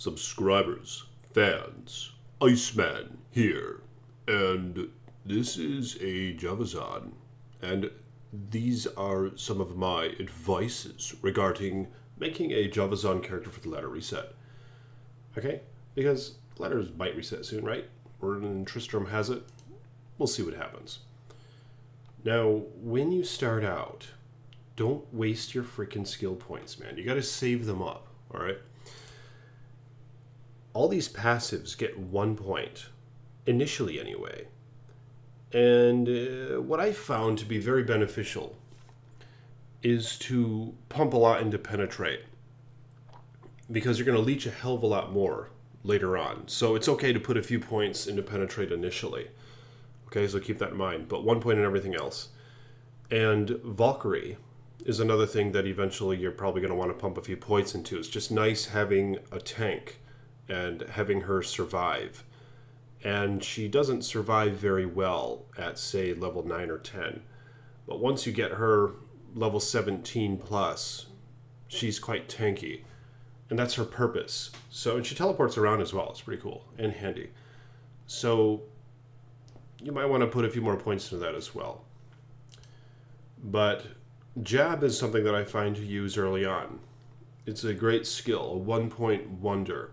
subscribers, fans, Iceman here, and this is a Javazon, and these are some of my advices regarding making a Javazon character for the ladder reset. Okay? Because ladders might reset soon, right? Merlin Tristram has it. We'll see what happens. Now, when you start out, don't waste your freaking skill points, man. You gotta save them up, alright? All these passives get 1 point, initially anyway. And what I found to be very beneficial is to pump a lot into Penetrate, because you're going to leech a hell of a lot more later on. So it's okay to put a few points into Penetrate initially. Okay, so keep that in mind. But 1 point in everything else. And Valkyrie is another thing that eventually you're probably going to want to pump a few points into. It's just nice having a tank and having her survive. And she doesn't survive very well at, say, level 9 or 10. But once you get her level 17 plus, she's quite tanky. And that's her purpose. So, and she teleports around as well. It's pretty cool and handy. So you might want to put a few more points into that as well. But Jab is something that I find to use early on. It's a great skill, a 1 point wonder.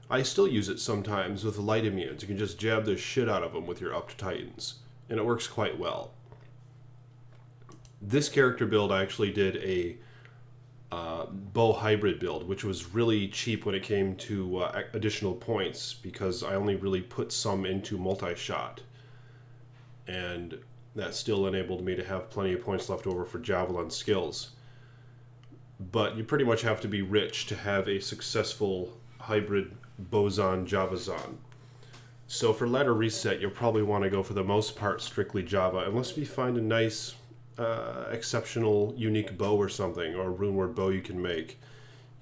I still use it sometimes with light immunes. You can just jab the shit out of them with your up to Titans, and it works quite well. This character build, I actually did a bow hybrid build, which was really cheap when it came to additional points, because I only really put some into multi-shot. And that still enabled me to have plenty of points left over for Javelin skills. But you pretty much have to be rich to have a successful hybrid boson Javazon. So for ladder reset, you'll probably want to go for the most part strictly Java, unless you find a nice exceptional unique bow or something, or a rune word bow you can make.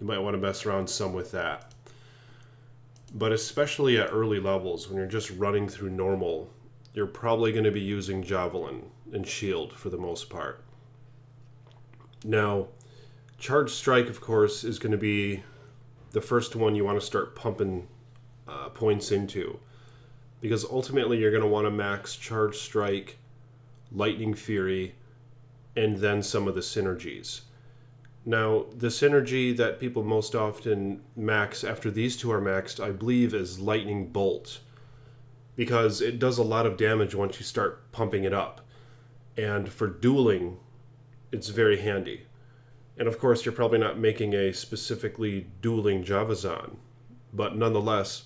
You might want to mess around some with that. But especially at early levels, when you're just running through normal, you're probably going to be using Javelin and Shield for the most part. Now, Charge Strike, of course, is going to be the first one you want to start pumping points into, because ultimately you're going to want to max Charge Strike, Lightning Fury, and then some of the synergies. Now, the synergy that people most often max after these two are maxed, I believe, is Lightning Bolt, because it does a lot of damage once you start pumping it up. And for dueling, it's very handy. And of course, you're probably not making a specifically dueling Javazon, but nonetheless,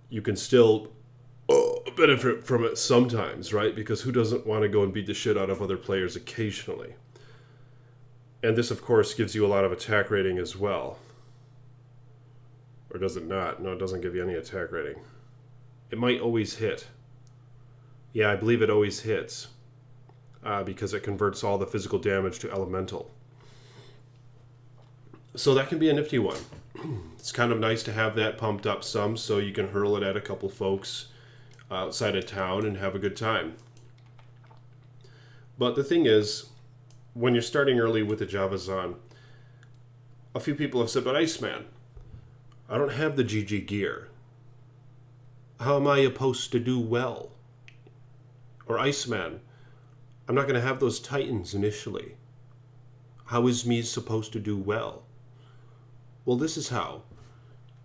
you can still benefit from it sometimes, right? Because who doesn't want to go and beat the shit out of other players occasionally? And this, of course, gives you a lot of attack rating as well. Or does it not? No, it doesn't give you any attack rating. It might always hit. Yeah, I believe it always hits, because it converts all the physical damage to elemental. So that can be a nifty one. It's kind of nice to have that pumped up some, so you can hurl it at a couple folks outside of town and have a good time. But the thing is, when you're starting early with the Javazon, a few people have said, but Iceman, I don't have the GG gear. How am I supposed to do well? Or Iceman, I'm not going to have those Titans initially. How is me supposed to do well? Well, this is how.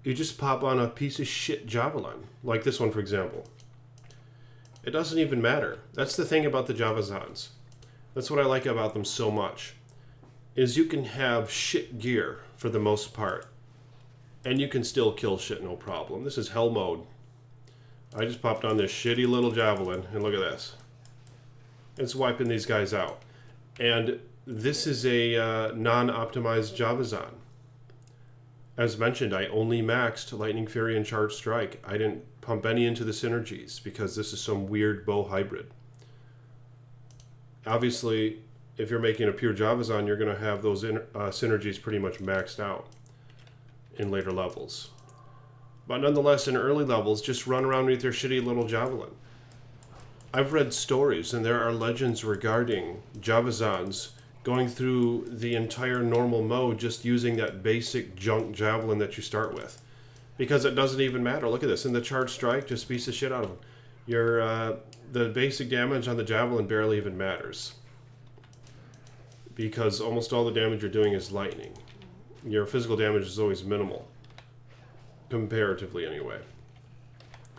You just pop on a piece of shit Javelin, like this one, for example. It doesn't even matter. That's the thing about the Javazons. That's what I like about them so much, is you can have shit gear for the most part, and you can still kill shit no problem. This is hell mode. I just popped on this shitty little Javelin, and look at this. It's wiping these guys out. And this is a non-optimized Javazon. As mentioned, I only maxed Lightning Fury and Charge Strike. I didn't pump any into the synergies, because this is some weird bow hybrid. Obviously, if you're making a pure Javazon, you're going to have those synergies pretty much maxed out in later levels. But nonetheless, in early levels, just run around with your shitty little Javelin. I've read stories, and there are legends regarding Javazons going through the entire normal mode just using that basic junk Javelin that you start with. because it doesn't even matter. Look at this. In the charge strike, just beats the shit out of them. The basic damage on the Javelin barely even matters, because almost all the damage you're doing is lightning. Your physical damage is always minimal, comparatively anyway.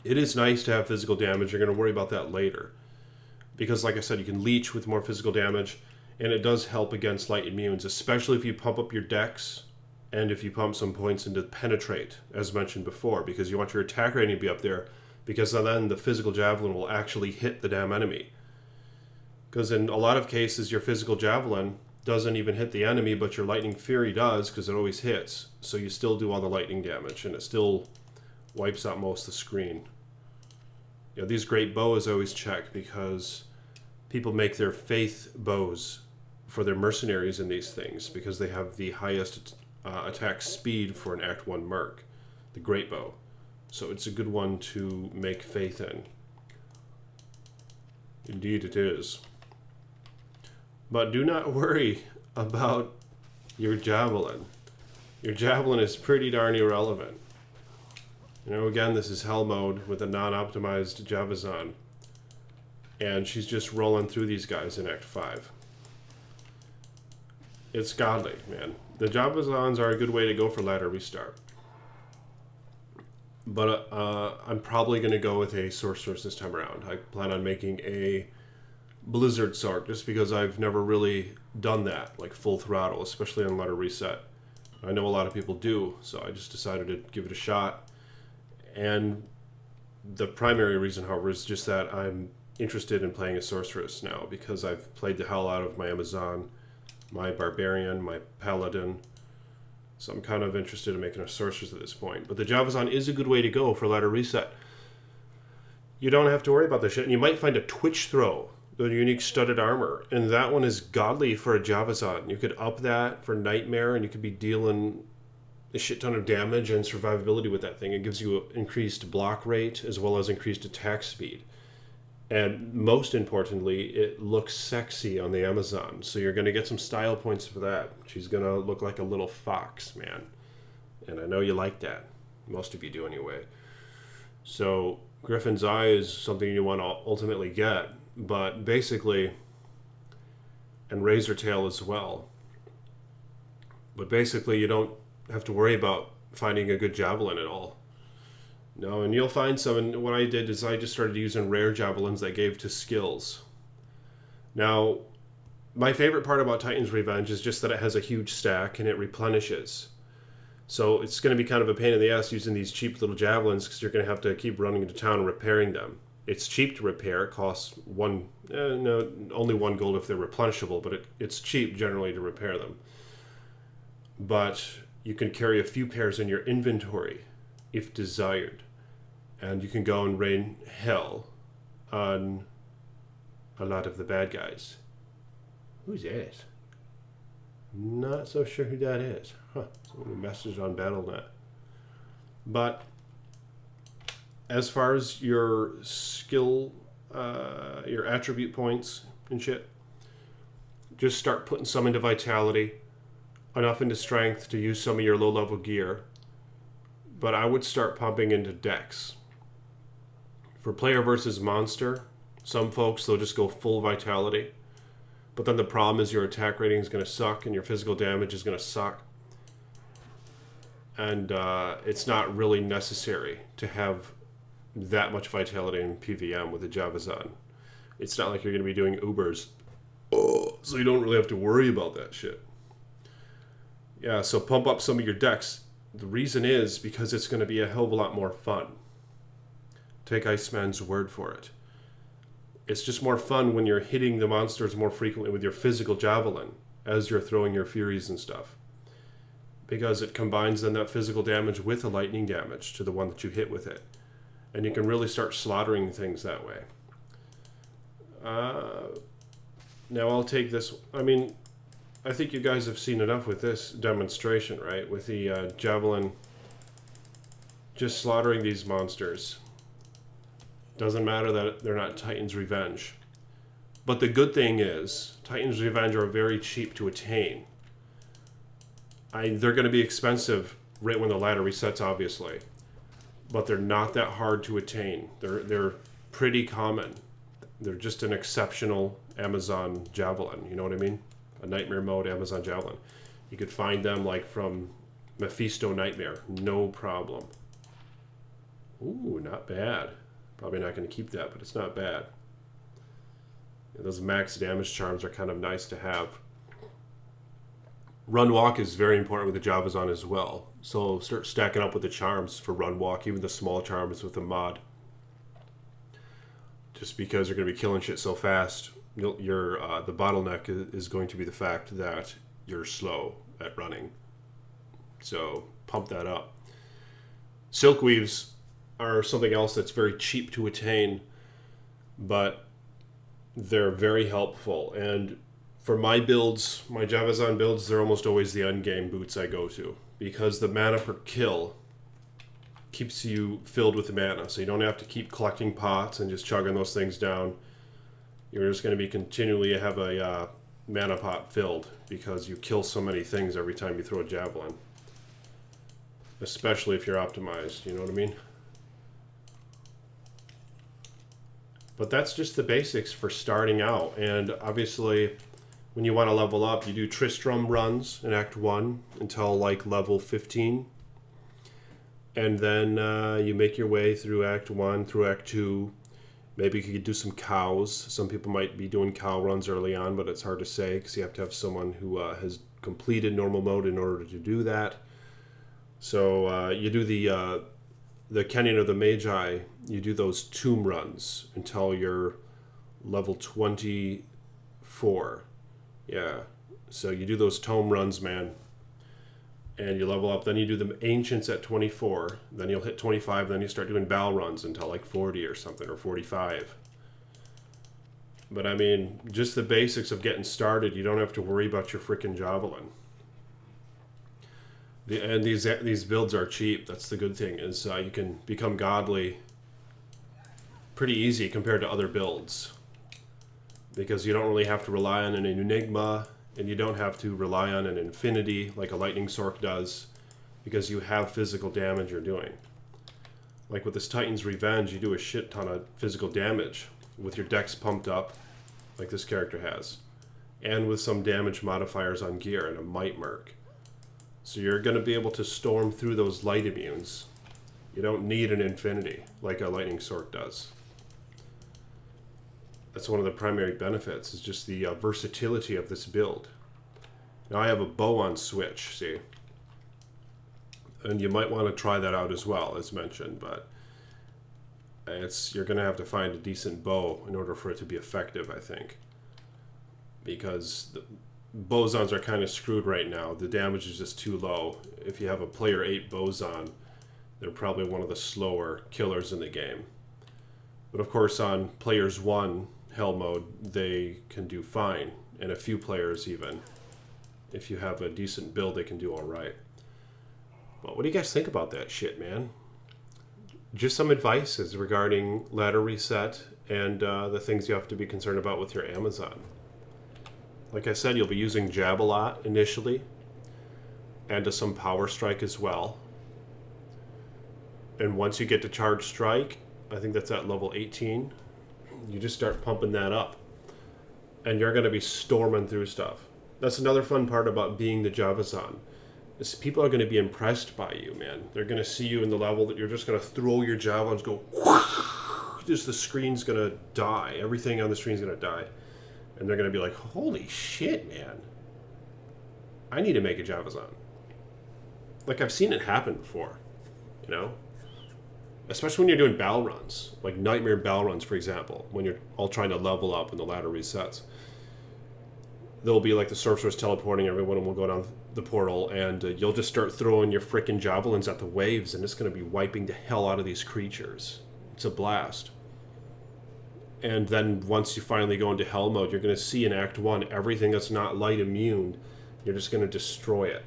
It is nice to have physical damage. You're going to worry about that later, because like I said, you can leech with more physical damage, and it does help against light immunes, especially if you pump up your dex and if you pump some points into penetrate, as mentioned before, because you want your attack rating to be up there, because then the physical javelin will actually hit the damn enemy. Because in a lot of cases, your physical javelin doesn't even hit the enemy, but your lightning fury does, because it always hits. So you still do all the lightning damage, and it still wipes out most of the screen. Yeah, these great bows I always check, because people make their faith bows for their mercenaries in these things, because they have the highest attack speed for an Act 1 merc, the great bow. So it's a good one to make faith in. Indeed it is. But do not worry about your javelin. Your javelin is pretty darn irrelevant. You know, again, this is hell mode with a non-optimized Javazon. And she's just rolling through these guys in Act 5. It's godly, man. The Javazons are a good way to go for ladder restart. But I'm probably going to go with a sorceress this time around. I plan on making a Blizzard Sark, just because I've never really done that, like full throttle, especially on ladder reset. I know a lot of people do, so I just decided to give it a shot. And the primary reason, however, is just that I'm interested in playing a sorceress now, because I've played the hell out of my Amazon, my Barbarian, my Paladin. So I'm kind of interested in making a sorceress at this point. But the Javazon is a good way to go for ladder reset. You don't have to worry about this shit. And you might find a Twitch Throw, the unique studded armor. And that one is godly for a Javazon. You could up that for Nightmare, and you could be dealing a shit ton of damage and survivability with that thing. It gives you increased block rate as well as increased attack speed. And most importantly, it looks sexy on the Amazon. So you're going to get some style points for that. She's going to look like a little fox, man. And I know you like that. Most of you do anyway. So Griffin's Eye is something you want to ultimately get. But basically, and Razor Tail as well. But basically, you don't have to worry about finding a good javelin at all. No, and you'll find some, and what I did is I just started using rare javelins that gave to skills. Now, my favorite part about Titan's Revenge is just that it has a huge stack and it replenishes. So it's going to be kind of a pain in the ass using these cheap little javelins, because you're going to have to keep running into town and repairing them. It's cheap to repair. It costs only 1 gold if they're replenishable, but it's cheap generally to repair them. But you can carry a few pairs in your inventory if desired. And you can go and rain hell on a lot of the bad guys. Who's that? Not so sure who that is. Someone messaged on BattleNet. But as far as your skill, your attribute points and shit, just start putting some into vitality, enough into strength to use some of your low-level gear. But I would start pumping into dex. For player versus monster, some folks, they'll just go full vitality. But then the problem is your attack rating is going to suck and your physical damage is going to suck. And it's not really necessary to have that much vitality in PVM with a Javazon. It's not like you're going to be doing Ubers. So you don't really have to worry about that shit. Yeah, so pump up some of your dex. The reason is because it's going to be a hell of a lot more fun. Take Iceman's word for it. It's just more fun when you're hitting the monsters more frequently with your physical javelin as you're throwing your furies and stuff. Because it combines then that physical damage with the lightning damage to the one that you hit with it. And you can really start slaughtering things that way. Now I'll take this. I mean, I think you guys have seen enough with this demonstration, right? With the javelin just slaughtering these monsters. Doesn't matter that they're not Titan's Revenge. But the good thing is, Titan's Revenge are very cheap to attain. They're going to be expensive right when the ladder resets, obviously. but they're not that hard to attain. They're pretty common. They're just an exceptional Amazon Javelin. You know what I mean? A Nightmare mode Amazon Javelin. You could find them like from Mephisto Nightmare. No problem. Ooh, not bad. Probably not going to keep that, but it's not bad. Yeah, those max damage charms are kind of nice to have. Run walk is very important with the Javazon as well. So start stacking up with the charms for run walk, even the small charms with the mod. Just because you're going to be killing shit so fast, the bottleneck is going to be the fact that you're slow at running. So pump that up. Silk weaves are something else that's very cheap to attain, but they're very helpful. And for my builds, my Javazon builds, they're almost always the endgame boots I go to, because the mana per kill keeps you filled with mana, so you don't have to keep collecting pots and just chugging those things down. You're just going to be continually have a mana pot filled because you kill so many things every time you throw a javelin, especially if you're optimized, you know what I mean? But that's just the basics for starting out. And obviously when you want to level up, you do Tristram runs in Act 1 until like level 15. And then you make your way through Act 1, through Act 2. Maybe you could do some cows. Some people might be doing cow runs early on, but it's hard to say because you have to have someone who has completed normal mode in order to do that. So you do the Canyon of the Magi. You do those tomb runs until you're level 24. Yeah. So you do those tome runs, man. And you level up. Then you do the Ancients at 24. Then you'll hit 25. Then you start doing Bal runs until like 40 or something, or 45. But I mean, just the basics of getting started. You don't have to worry about your freaking Javelin. And these builds are cheap. That's the good thing, is you can become godly pretty easy compared to other builds. Because you don't really have to rely on an Enigma, and you don't have to rely on an Infinity like a Lightning Sork does, because you have physical damage you're doing. Like with this Titan's Revenge, you do a shit ton of physical damage with your dex pumped up, like this character has, and with some damage modifiers on gear and a Might Merc. So you're going to be able to storm through those light immunes. You don't need an Infinity like a Lightning Sork does. That's one of the primary benefits, is just the versatility of this build. Now I have a bow on switch, see? And you might want to try that out as well, as mentioned, but you're going to have to find a decent bow in order for it to be effective, I think. Because the bosons are kind of screwed right now. The damage is just too low. If you have a player 8 boson, they're probably one of the slower killers in the game. But of course on players 1 hell mode, they can do fine, and a few players even. If you have a decent build, they can do alright. But what do you guys think about that shit, man? Just some advices regarding ladder reset and the things you have to be concerned about with your Amazon. Like I said, you'll be using Jab a lot initially, and some Power Strike as well. And once you get to Charge Strike, I think that's at level 18, you just start pumping that up. And you're going to be storming through stuff. That's another fun part about being the Javazon, is people are going to be impressed by you, man. They're going to see you in the level that you're just going to throw your javelins, go, just the screen's going to die. Everything on the screen's going to die. And they're going to be like, holy shit, man. I need to make a Javazon. Like, I've seen it happen before, you know? Especially when you're doing Bal runs, like Nightmare Bal runs, for example, when you're all trying to level up and the ladder resets. There'll be like the sorceress teleporting, everyone will go down the portal, and you'll just start throwing your frickin' javelins at the waves, and it's going to be wiping the hell out of these creatures. It's a blast. And then once you finally go into hell mode, you're going to see in Act 1, everything that's not light immune, you're just going to destroy it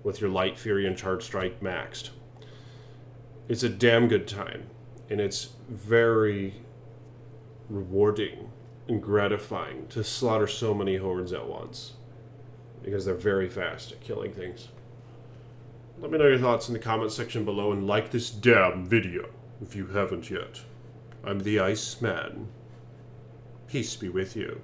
with your Light Fury and Charge Strike maxed. It's a damn good time, and it's very rewarding and gratifying to slaughter so many hordes at once, because they're very fast at killing things. Let me know your thoughts in the comment section below and like this damn video if you haven't yet. I'm the Iceman. Peace be with you.